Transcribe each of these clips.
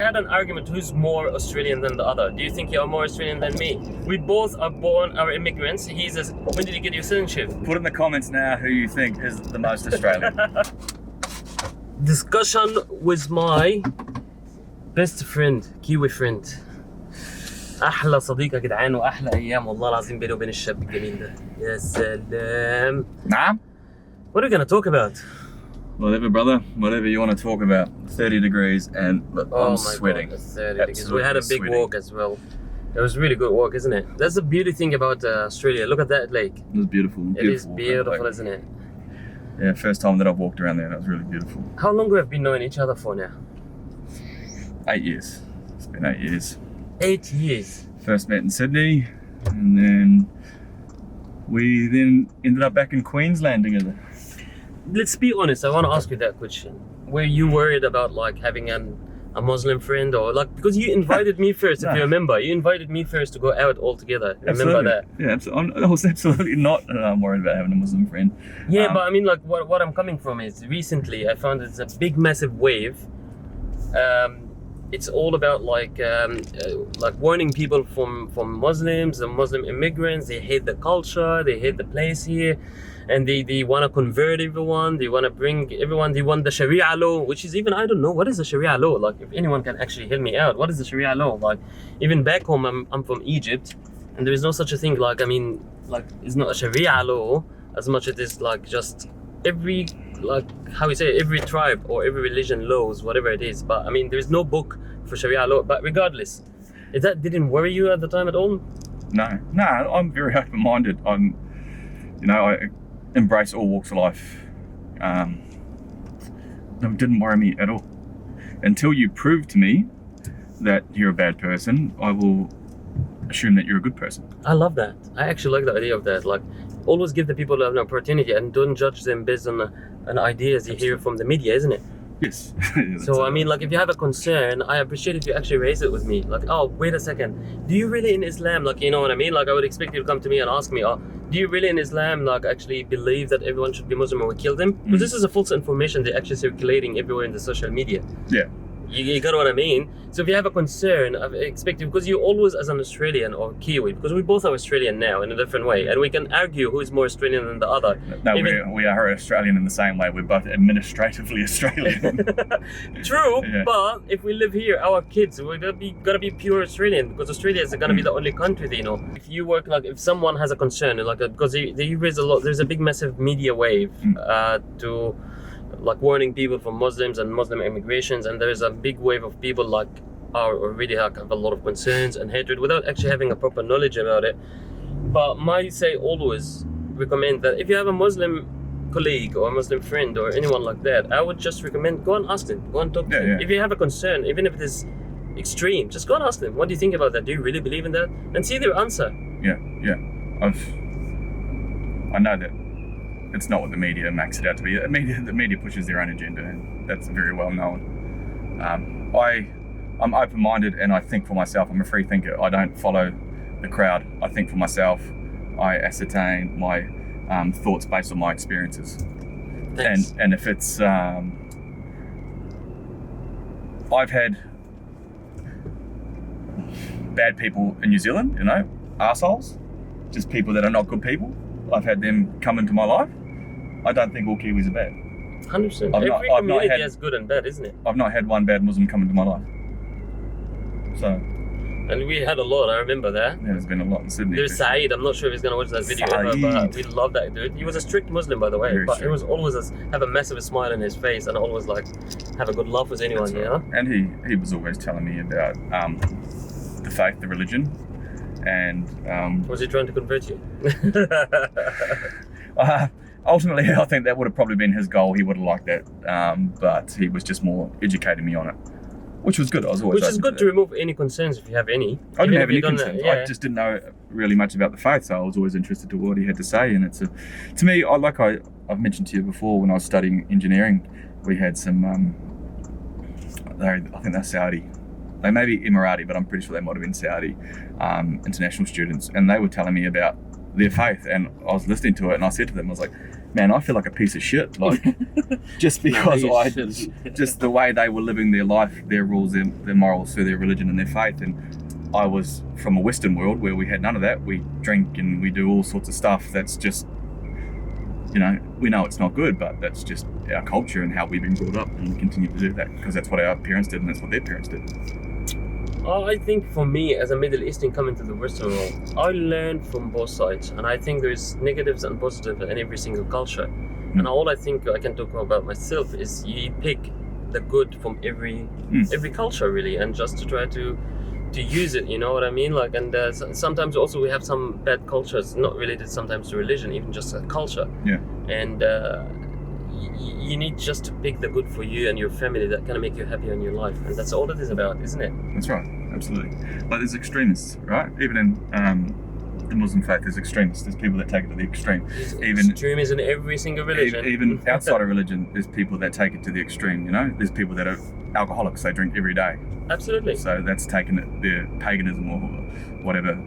had an argument who's more Australian than the other. Do you think you're more Australian than me? We both are immigrants. When did you get your citizenship? Put in the comments now who you think is the most Australian. Discussion with my best friend, Kiwi friend. أحلى صديق يا جدعان وأحلى أيام والله العظيم بيني وبين الشاب الجميل ده. يا سلام. نعم. What are we gonna talk about? Whatever, brother. Whatever you want to talk about. 30 degrees and I'm sweating. God, 30 degrees. We had a big walk as well. It was really good walk, isn't it? That's the beauty thing about Australia. Look at that lake. It was beautiful. It is beautiful, isn't it? Yeah, first time that I've walked around there and it was really beautiful. How long have we been knowing each other for now? 8 years. It's been 8 years. 8 years. First met in Sydney and then we then ended up back in Queensland together. Let's be honest, I want to ask you that question. Were you worried about like having a Muslim friend or like, because you invited me first, if you remember, you invited me first to go out all together. Remember that? Yeah, absolutely. I was absolutely not worried about having a Muslim friend. Yeah, but I mean like what I'm coming from is recently I found it's a big massive wave. It's all about like warning people from Muslims and Muslim immigrants. They hate the culture, they hate the place here, and they want to convert everyone. They want to bring everyone. They want the Sharia law, which is even I don't know what is the Sharia law. Like if anyone can actually help me out, what is the Sharia law? Like even back home, I'm from Egypt, and there is no such a thing. Like I mean, like it's not a Sharia law as much as it is like just every every tribe or every religion laws, whatever it is. But I mean, there is no book for Sharia law. But regardless, that didn't worry you at the time at all? No, I'm very open-minded. I embrace all walks of life. It didn't worry me at all. Until you prove to me that you're a bad person, I will assume that you're a good person. I love that. I actually like the idea of that. Like, always give the people an opportunity and don't judge them based on ideas you hear from the media, isn't it? Yes. So I mean, like, if you have a concern, I appreciate if you actually raise it with me. Like, oh, wait a second, do you really in Islam, like, you know what I mean? Like, I would expect you to come to me and ask me, oh, do you really in Islam, like, actually believe that everyone should be Muslim or we kill them? Because this is a false information they're actually circulating everywhere in the social media. Yeah. You got what I mean? So if you have a concern, I expect you, because you always, as an Australian or Kiwi, because we both are Australian now in a different way, and we can argue who is more Australian than the other. No, we are Australian in the same way. We're both administratively Australian. True, Yeah. but if we live here, our kids, we're gotta be pure Australian, because Australia is gonna be the only country they know. If you work, like, if someone has a concern, like, because they raise a lot, there's a big massive media wave to like warning people from Muslims and Muslim immigrations, and there is a big wave of people like are already have a lot of concerns and hatred without actually having a proper knowledge about it. But I say always recommend that if you have a Muslim colleague or a Muslim friend or anyone like that, I would just recommend go and ask them, go and talk to them. If you have a concern, even if it is extreme, just go and ask them, what do you think about that? Do you really believe in that? And see their answer. Yeah. I know that it's not what the media makes it out to be. The media pushes their own agenda, and that's very well known. I'm open-minded and I think for myself. I'm a free thinker. I don't follow the crowd. I think for myself. I ascertain my thoughts based on my experiences. Thanks. And if it's I've had bad people in New Zealand, you know, arseholes, just people that are not good people. I've had them come into my life. I don't think all Kiwis are bad. 100%. Every community has good and bad, isn't it? I've not had one bad Muslim come into my life. So. And we had a lot, I remember that. Yeah, there's been a lot in Sydney. There's Saeed, I'm not sure if he's going to watch that video ever, but we love that dude. He was a strict Muslim, by the way, but he was always have a massive smile on his face and always like have a good laugh with anyone, you know? And he was always telling me about the faith, the religion, and was he trying to convert you? Ultimately, I think that would have probably been his goal. He would have liked that, but he was just more educating me on it, which was good. I was always good to remove any concerns if you have any. I didn't have any concerns. I just didn't know really much about the faith, so I was always interested to what he had to say. And it's to me, I've mentioned to you before, when I was studying engineering, we had some. I think they're Saudi. They may be Emirati, but I'm pretty sure they might have been Saudi international students, and they were telling me about their faith, and I was listening to it, and I said to them, I was like, man, I feel like a piece of shit. Like, just because just the way they were living their life, their rules, their morals through their religion and their faith. And I was from a Western world where we had none of that. We drink and we do all sorts of stuff that's just, we know it's not good, but that's just our culture and how we've been brought up, and we continue to do that because that's what our parents did and that's what their parents did. I think for me, as a Middle Eastern coming to the Western world, I learned from both sides, and I think there's negatives and positives in every single culture. And all I think I can talk about myself is you pick the good from every culture, really, and just to try to use it, you know what I mean? Like, and sometimes also we have some bad cultures, not related sometimes to religion, even just a culture. Yeah. And you need just to pick the good for you and your family that kind of make you happy in your life, and that's all it is about, isn't it? That's right, absolutely. Like, there's extremists, right? Even in the Muslim faith, there's extremists. There's people that take it to the extreme. Even extremes in every single religion. Even outside of religion, there's people that take it to the extreme. There's people that are alcoholics. They drink every day. Absolutely. So that's taken their paganism or whatever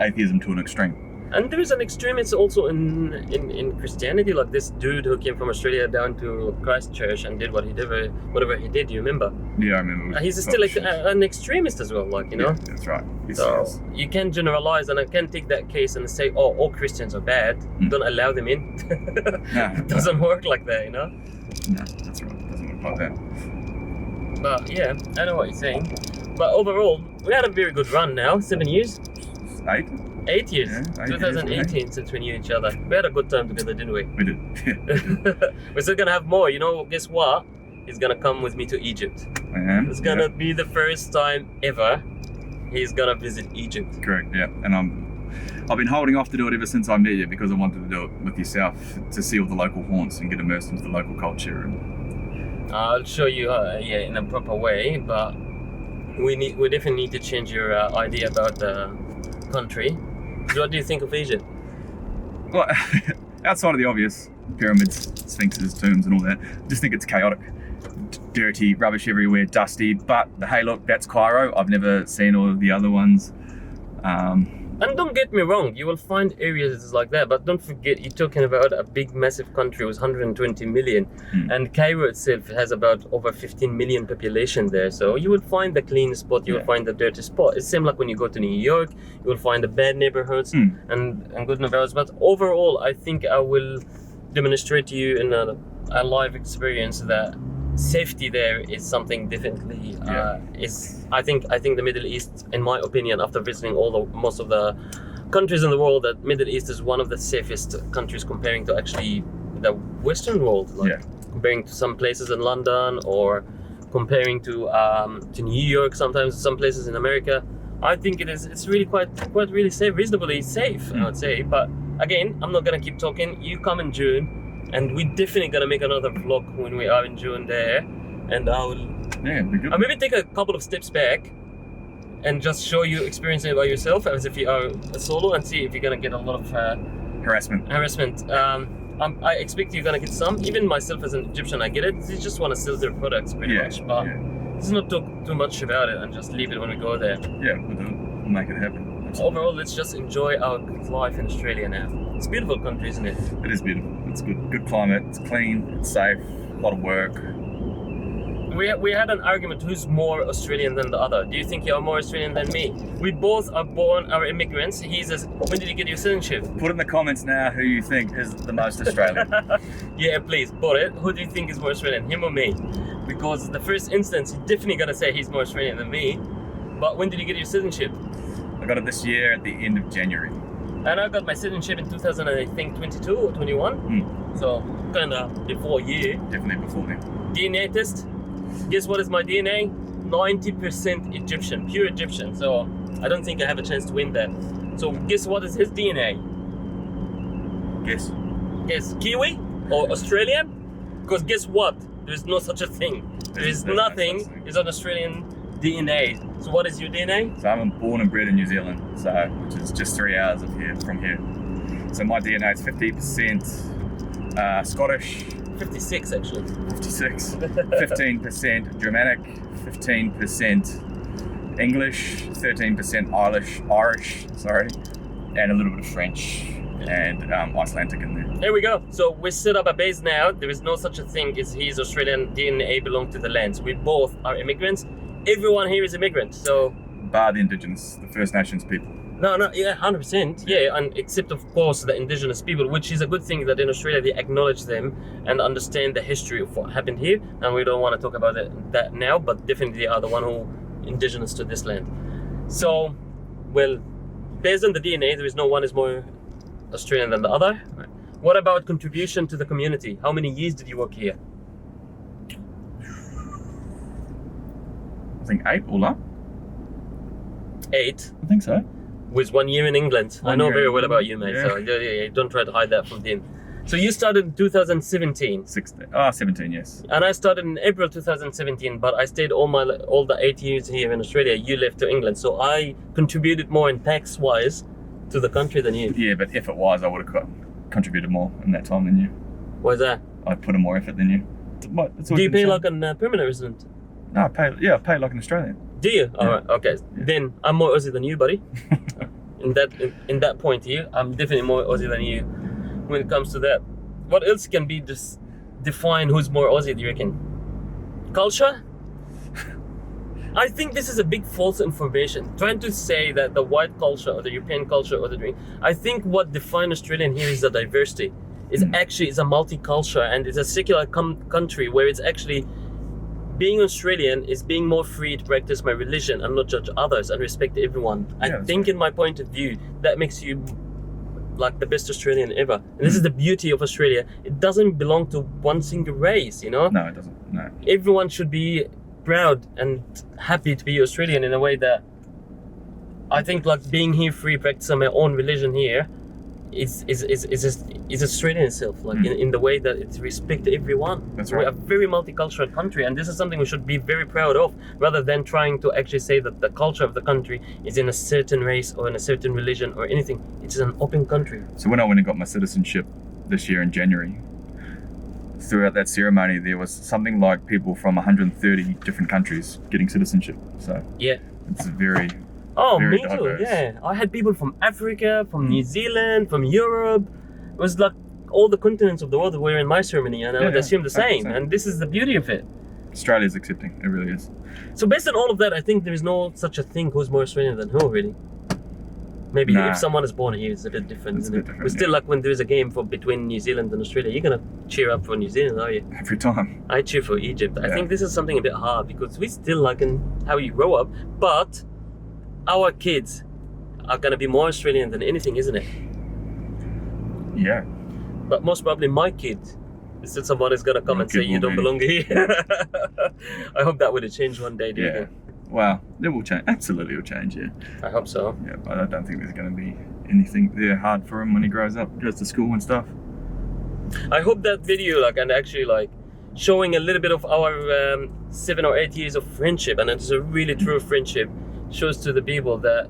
atheism to an extreme. And there is an extremist also in Christianity, like this dude who came from Australia down to Christchurch and did whatever he did. You remember? Yeah, I remember. He's still like an extremist as well, like, you know. Yeah, that's right. So you can't generalize, and I can't take that case and say, oh, all Christians are bad. Don't allow them in. It doesn't work like that, you know. No, that's right. It doesn't work like that. But yeah, I know what you're saying. But overall, we had a very good run now. 7 years. 8 years. Yeah, 2018 years, since we knew each other. We had a good time together, didn't we? We did. We're still gonna have more. Guess what? He's gonna come with me to Egypt. I am. It's gonna be the first time ever he's gonna visit Egypt. Correct. Yeah, and I've been holding off to do it ever since I met you because I wanted to do it with yourself to see all the local haunts and get immersed into the local culture. And I'll show you, in a proper way. But we definitely need to change your idea about the country. What do you think of Egypt? Well, outside of the obvious, pyramids, sphinxes, tombs and all that, I just think it's chaotic. Dirty, rubbish everywhere, dusty, but hey look, that's Cairo. I've never seen all of the other ones. And don't get me wrong, you will find areas like that, but don't forget you're talking about a big massive country with 120 million, and Cairo itself has about over 15 million population there, so you will find the clean spot, you will find the dirty spot. It's same like when you go to New York, you will find the bad neighborhoods and good neighborhoods, but overall I think I will demonstrate to you in a live experience that safety there is something definitely I think the Middle East, in my opinion, after visiting most of the countries in the world, that Middle East is one of the safest countries comparing to actually the Western world, comparing to some places in London or comparing to New York, sometimes some places in America. I think it's really quite really safe, reasonably safe, I would say. But again, I'm not gonna keep talking. You come in June, and we're definitely gonna make another vlog when we are in June there, and I'll maybe take a couple of steps back and just show you experiencing it by yourself as if you are a solo, and see if you're gonna get a lot of harassment. I expect you're gonna get some. Even myself as an Egyptian, I get it. They just want to sell their products pretty much, but let's not talk too much about it and just leave it when we go there. Yeah, we'll make it happen. Absolutely. Overall, let's just enjoy our life in Australia now. It's a beautiful country, isn't it? It is beautiful. It's good climate. It's clean. It's safe. A lot of work. We had an argument who's more Australian than the other. Do you think you're more Australian than me? We both are immigrants. When did you get your citizenship? Put in the comments now who you think is the most Australian. Yeah, please put it. Who do you think is more Australian, him or me? Because the first instance, you're definitely gonna say he's more Australian than me. But when did you get your citizenship? I got it this year at the end of January. And I got my citizenship in 2022 or 21. So kind of before year. Definitely before then. DNA test. Guess what is my DNA? 90% Egyptian, pure Egyptian. So I don't think I have a chance to win that. So guess what is his DNA? Guess Kiwi or Australian? Because guess what? There's no such a thing. There is nothing. It's an Australian DNA. So what is your DNA? So I'm born and bred in New Zealand, which is just 3 hours from here. So my DNA is 50% Scottish. 56 actually. 56. 15% Germanic, 15% English, 13% Irish, and a little bit of French. and Icelandic in there. Here we go. So we set up a base now. There is no such a thing as he's Australian DNA belong to the lands. We both are immigrants. Everyone here is immigrant. So Bar the Indigenous, the First Nations people. no, yeah, 100%. Yeah, and except of course the indigenous people, which is a good thing that in Australia they acknowledge them and understand the history of what happened here. And we don't want to talk about that now, but definitely they are the one who indigenous to this land. So, well, based on the DNA, there is no one is more Australian than the other. Right. What about contribution to the community? How many years did you work here? I think 8 all up. 8. I think so. With 1 year in England. I 1 know year very in well about England, you, mate. yeah. So yeah, don't try to hide that from them. So you started in 2017. 17, yes. And I started in April 2017, but I stayed all the 8 years here in Australia. You left to England, so I contributed more in tax-wise to the country than you. Yeah, but effort-wise, I would have contributed more in that time than you. Why is that? I put in more effort than you. Do you pay like a permanent resident? No, I pay like an Australian. Do you? Yeah. All right, okay. Yeah. Then I'm more Aussie than you, buddy. in that point here, I'm definitely more Aussie than you when it comes to that. What else can be define who's more Aussie, do you reckon? Culture? I think this is a big false information. Trying to say that the white culture or the European culture or the drink. I think what defines Australian here is the diversity. It's actually it's a multicultural and it's a secular country where it's actually being Australian is being more free to practice my religion and not judge others and respect everyone. I think in my point of view, that makes you like the best Australian ever. And this is the beauty of Australia. It doesn't belong to one single race, you know? No, it doesn't. No. Everyone should be proud and happy to be Australian in a way that I think like being here free, practicing my own religion here is Australian itself, like in the way that it respects everyone. That's We're right. a very multicultural country, and this is something we should be very proud of, rather than trying to actually say that the culture of the country is in a certain race or in a certain religion or anything. It's an open country. So when I went and got my citizenship this year in January, throughout that ceremony, there was something like people from 130 different countries getting citizenship. So Yeah. it's very... Oh, Very me too. diverse. Yeah, I had people from Africa, from New Zealand, from Europe. It was like all the continents of the world were in my ceremony, and I would assume the same. 100%. And this is the beauty of it. Australia's accepting. It really is. So based on all of that, I think there is no such a thing who's more Australian than who, really. Maybe Nah. if someone is born here, it's a bit different. It's a Isn't bit it? different, But still, yeah. like when there is a game between New Zealand and Australia, you're gonna cheer up for New Zealand, are you? Every time. I cheer for Egypt. I Yeah. think this is something a bit hard because we still like in how you grow up, but our kids are gonna be more Australian than anything, isn't it? Yeah. But most probably my kid is still someone is gonna come Your and say kid you will don't be- belong here. I hope that would change one day, do you Yeah. think? Well, it will change. Absolutely, it will change. Yeah. I hope so. Yeah. But I don't think there's going to be anything there hard for him when he grows up, goes to school and stuff. I hope that video and actually showing a little bit of our 7 or 8 years of friendship, and it's a really true friendship, shows to the people that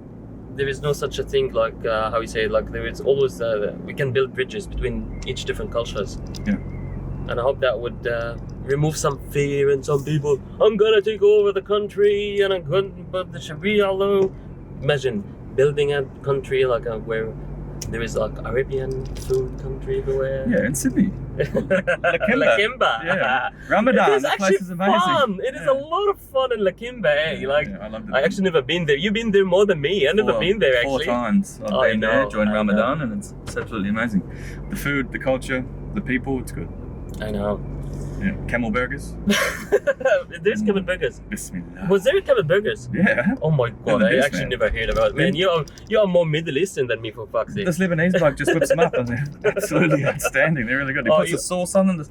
there is no such a thing how you say there is always we can build bridges between each different cultures. Yeah. And I hope that would remove some fear in some people. I'm gonna take over the country and I'm going to put the Sharia law. Imagine building a country where there is Arabian food country everywhere. Yeah, in Sydney. Lakemba. Yeah. Ramadan. It is that actually place is amazing. fun. It is Yeah. a lot of fun in Lakemba. Eh? Yeah, I loved it. I actually never been there. You've been there more than me. I've never been there Four actually. times I've I been there, know, joined I Ramadan, and it's absolutely amazing. The food, the culture, the people, it's good. I know. Yeah. Camel burgers. There's Kevin Burgers. Bismillah. Was there Kevin Burgers? Yeah. Oh my god, Yeah, I there is, actually man. never heard about it. Man, you are more Middle Eastern than me, for fuck's sake. This Lebanese bloke just whips them up and they're absolutely outstanding. They're really good. He Oh, puts the sauce on them, this,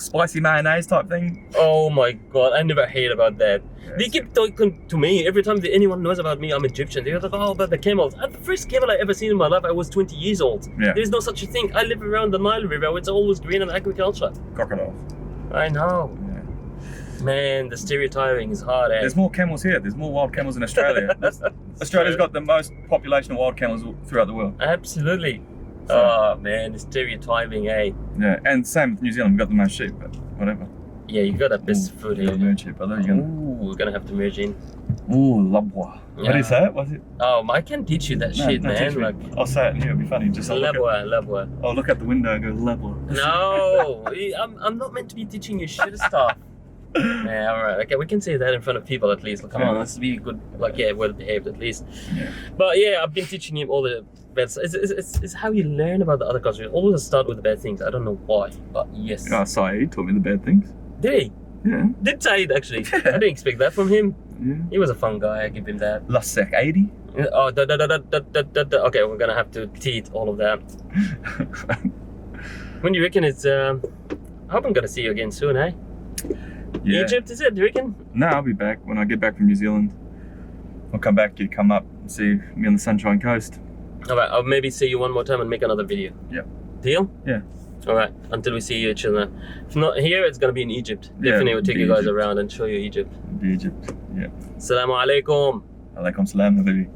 spicy mayonnaise type thing. Oh my god, I never heard about that. Yeah, They it's keep talking to me every time that anyone knows about me. I'm Egyptian. They're like, "Oh, about the camels." And the first camel I ever seen in my life, I was 20 years old. Yeah. There's no such a thing. I live around the Nile River. It's always green and agriculture. Crocodile. I know, Yeah. man. The stereotyping is hard. Eh? There's more camels here. There's more wild camels in Australia. Australia's got the most population of wild camels throughout the world. Absolutely. So- Oh man, the stereotyping, eh? Yeah, and same with New Zealand. We've got the most sheep, but whatever. Yeah, you got the best food Yeah, here. merge sheep, brother. You're gonna... Ooh, we're gonna have to merge in. Ooh, labwa. What do you say? Was it? Oh, I can't teach you that shit, no, man. teach me. Like, I'll say it and it'll be funny. Just I'll labwa. look out the window and go labwa. No, I'm not meant to be teaching you shit stuff. Yeah, all right. Okay, we can say that in front of people at least. Like, come on, let's be good. Like, yeah, well behaved at least. Yeah. But yeah, I've been teaching him all the bad. It's how you learn about the other culture. You always start with the bad things. I don't know why, but yes. Saeed taught me the bad things. Did he? Yeah. Did Saeed actually? I didn't expect that from him. Yeah. He was a fun guy. I give him that. Lasek 80. Oh, okay, we're gonna have to teach all of that. When do you reckon it's? I hope I'm gonna see you again soon, eh? Yeah. Egypt, is it? Do you reckon? No, I'll be back when I get back from New Zealand. I'll come back. You come up and see me on the Sunshine Coast. All right, I'll maybe see you one more time and make another video. Yeah. Deal? Yeah. All right. Until we see you, children. If not here, it's gonna be in Egypt. Yeah, Definitely, we'll take be you guys Egypt. around and show you Egypt. Egypt. Yeah. Assalamu alaikum. Alaikum salam, habibi.